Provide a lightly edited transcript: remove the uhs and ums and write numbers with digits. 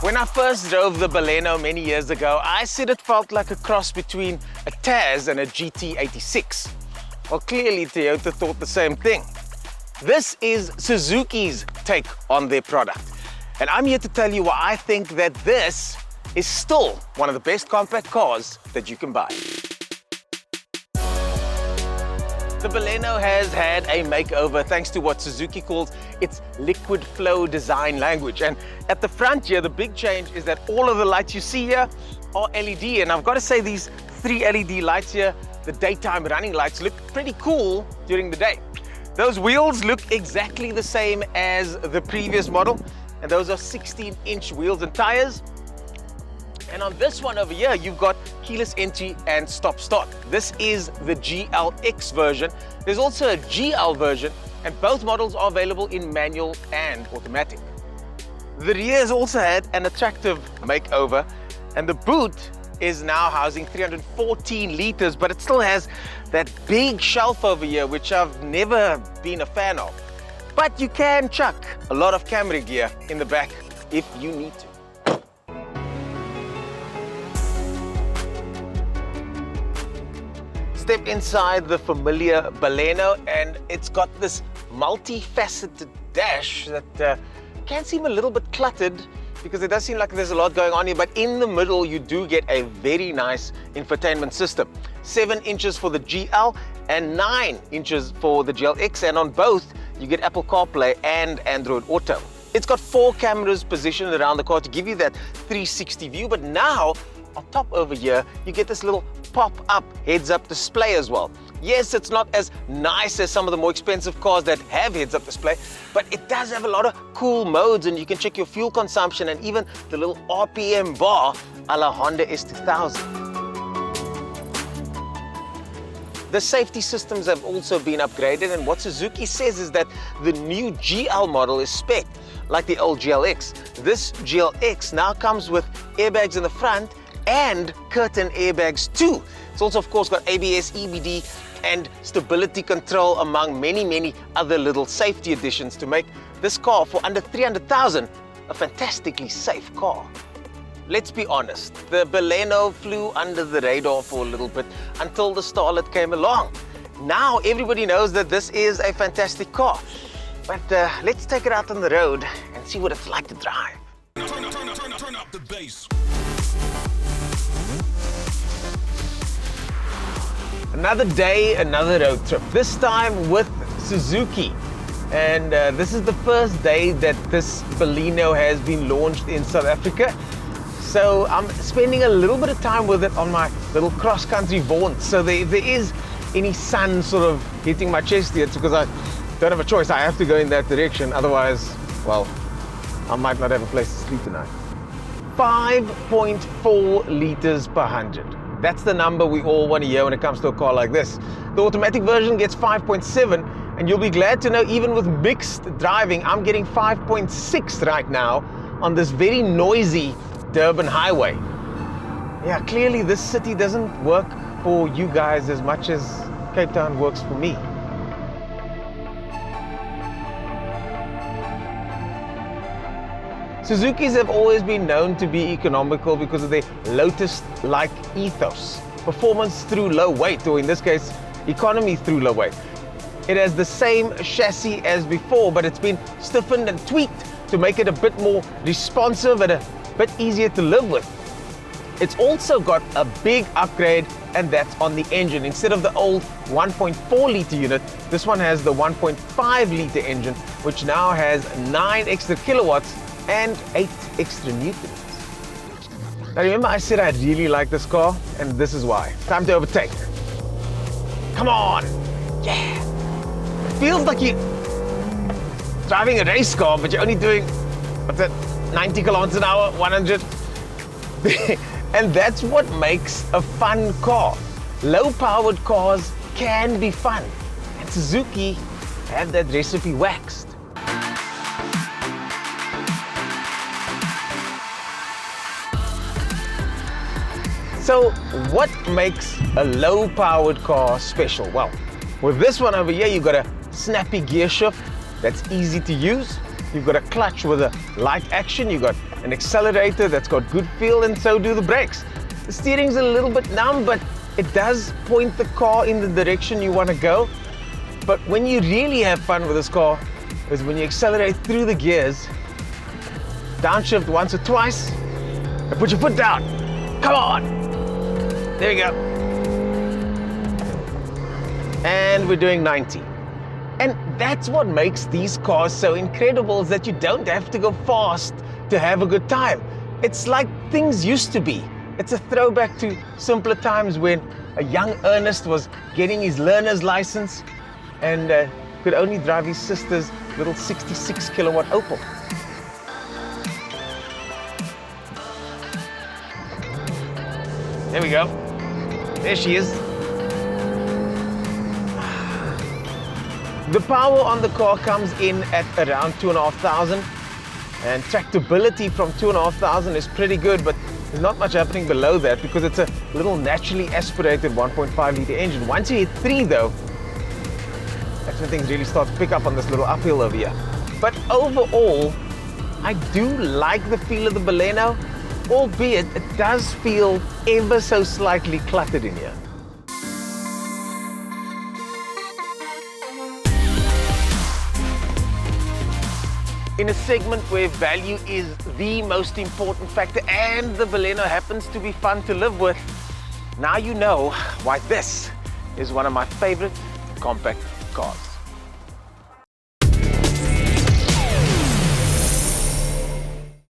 When I first drove the Baleno many years ago, I said it felt like a cross between a Taz and a GT86. Well, clearly Toyota thought the same thing. This is Suzuki's take on their product. And I'm here to tell you why I think that this is still one of the best compact cars that you can buy. The Baleno has had a makeover thanks to what Suzuki calls its liquid flow design language. And at the front here, the big change is that all of the lights you see here are LED. And I've got to say, these 3 LED lights here, the daytime running lights, look pretty cool during the day. Those wheels look exactly the same as the previous model, and those are 16-inch wheels and tires. And on this one over here, you've got keyless entry and stop-start. This is the GLX version. There's also a GL version, and both models are available in manual and automatic. The rear has also had an attractive makeover, and the boot is now housing 314 liters, but it still has that big shelf over here, which I've never been a fan of. But you can chuck a lot of camera gear in the back if you need to. Step inside the familiar Baleno, and it's got this multifaceted dash that can seem a little bit cluttered because it does seem like there's a lot going on here, but in the middle you do get a very nice infotainment system. 7 inches for the GL and 9 inches for the GLX, and on both you get Apple CarPlay and Android Auto. It's got 4 cameras positioned around the car to give you that 360 view, but now on top over here, you get this little pop-up heads-up display as well. Yes, it's not as nice as some of the more expensive cars that have heads-up display, but it does have a lot of cool modes, and you can check your fuel consumption and even the little RPM bar a la Honda S2000. The safety systems have also been upgraded, and what Suzuki says is that the new GL model is spec'd like the old GLX. This GLX now comes with airbags in the front and curtain airbags too. It's also, of course, got ABS, EBD, and stability control, among many other little safety additions to make this car, for under 300,000, a fantastically safe car. Let's be honest, the Baleno flew under the radar for a little bit until the Starlet came along. Now everybody knows that this is a fantastic car. But let's take it out on the road and see what it's like to drive. Turn up the bass. Another day, another road trip, this time with Suzuki. And this is the first day that this Baleno has been launched in South Africa. So I'm spending a little bit of time with it on my little cross-country vaunt. So there is any sun sort of hitting my chest here, because I don't have a choice. I have to go in that direction. Otherwise, well, I might not have a place to sleep tonight. 5.4 liters per 100. That's the number we all want to hear when it comes to a car like this. The automatic version gets 5.7, and you'll be glad to know, even with mixed driving, I'm getting 5.6 right now on this very noisy Durban highway. Yeah, clearly this city doesn't work for you guys as much as Cape Town works for me. Suzukis have always been known to be economical because of their Lotus-like ethos. Performance through low weight, or in this case, economy through low weight. It has the same chassis as before, but it's been stiffened and tweaked to make it a bit more responsive and a bit easier to live with. It's also got a big upgrade, and that's on the engine. Instead of the old 1.4 litre unit, this one has the 1.5 litre engine, which now has 9 extra kilowatts and 8 extra newtons. Now remember, I said I really like this car, and this is why. Time to overtake. Come on! Yeah! It feels like you're driving a race car, but you're only doing, what's that, 90 kilometers an hour, 100? And that's what makes a fun car. Low-powered cars can be fun, and Suzuki have that recipe waxed. So what makes a low-powered car special? Well, with this one over here, you've got a snappy gear shift that's easy to use. You've got a clutch with a light action, you've got an accelerator that's got good feel, and so do the brakes. The steering's a little bit numb, but it does point the car in the direction you want to go. But when you really have fun with this car is when you accelerate through the gears, downshift once or twice, and put your foot down. Come on! There we go. And we're doing 90. And that's what makes these cars so incredible, is that you don't have to go fast to have a good time. It's like things used to be. It's a throwback to simpler times when a young Ernest was getting his learner's license and could only drive his sister's little 66 kilowatt Opel. There we go. There she is. The power on the car comes in at around 2,500, and tractability from 2,500 is pretty good, but there's not much happening below that because it's a little naturally aspirated 1.5 litre engine. Once you hit 3 though, that's when things really start to pick up on this little uphill over here. But overall, I do like the feel of the Baleno, albeit it does feel ever so slightly cluttered in here. In a segment where value is the most important factor and the Baleno happens to be fun to live with, now you know why this is one of my favorite compact cars.